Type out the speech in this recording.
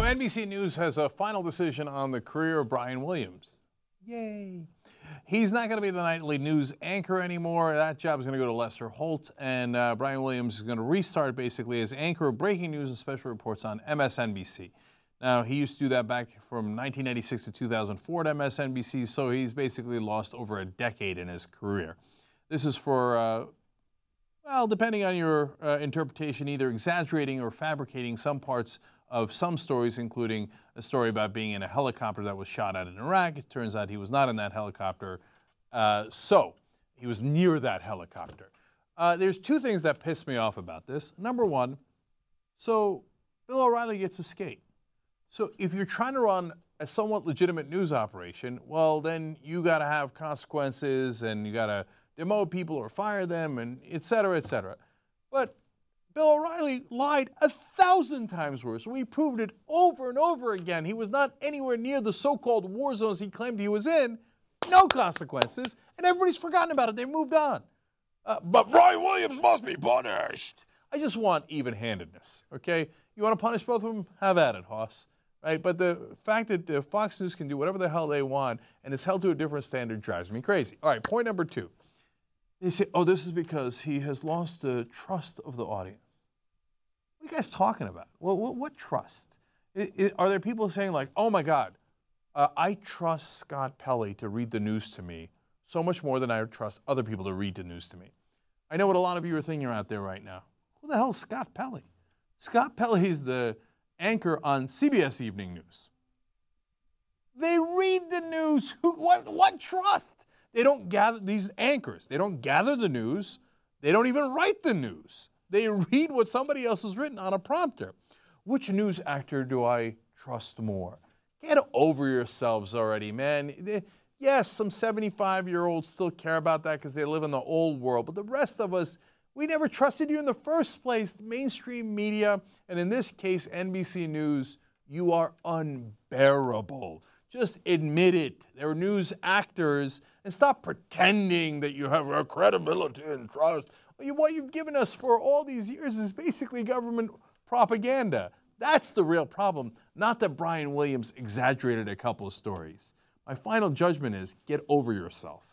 NBC News has a final decision on the career of Brian Williams. Yay. He's not going to be the nightly news anchor anymore. That job is going to go to Lester Holt, and Brian Williams is going to restart basically as anchor of breaking news and special reports on MSNBC. Now, he used to do that back from 1996 to 2004 at MSNBC, so he's basically lost over a decade in his career. This is for, well, depending on your interpretation, either exaggerating or fabricating some parts of some stories, including a story about being in a helicopter that was shot at in Iraq. It turns out he was not in that helicopter, so he was near that helicopter. There's two things that piss me off about this. Number one, so Bill O'Reilly gets a skate. So if you're trying to run a somewhat legitimate news operation, well, then you got to have consequences and you got to demote people or fire them and et cetera, et cetera. But Bill O'Reilly lied 1,000 times worse. We proved it over and over again. He was not anywhere near the so-called war zones he claimed he was in. No consequences. And everybody's forgotten about it. They moved on. But Brian Williams must be punished. I just want even-handedness, okay? You want to punish both of them? Have at it, Hoss. Right? But the fact that Fox News can do whatever the hell they want and is held to a different standard drives me crazy. All right, point number two. They say, oh, this is because he has lost the trust of the audience. What are you guys talking about? Well, what trust? Are there people saying like, oh my God, I trust Scott Pelley to read the news to me so much more than I trust other people to read the news to me? I know what a lot of you are thinking out there right now. Who the hell is Scott Pelley? Scott Pelley is the anchor on CBS Evening News. They read the news. What trust? They don't gather, these anchors, they don't gather the news. They don't even write the news. They read what somebody else has written on a prompter. Which news actor do I trust more? Get over yourselves already, man. Yes, some 75-year-olds still care about that because they live in the old world, but the rest of us, we never trusted you in the first place. The mainstream media, and in this case, NBC News, you are unbearable. Just admit it. They're news actors, and stop pretending that you have a credibility and trust. What you've given us for all these years is basically government propaganda. That's the real problem, not that Brian Williams exaggerated a couple of stories. My final judgment is get over yourself.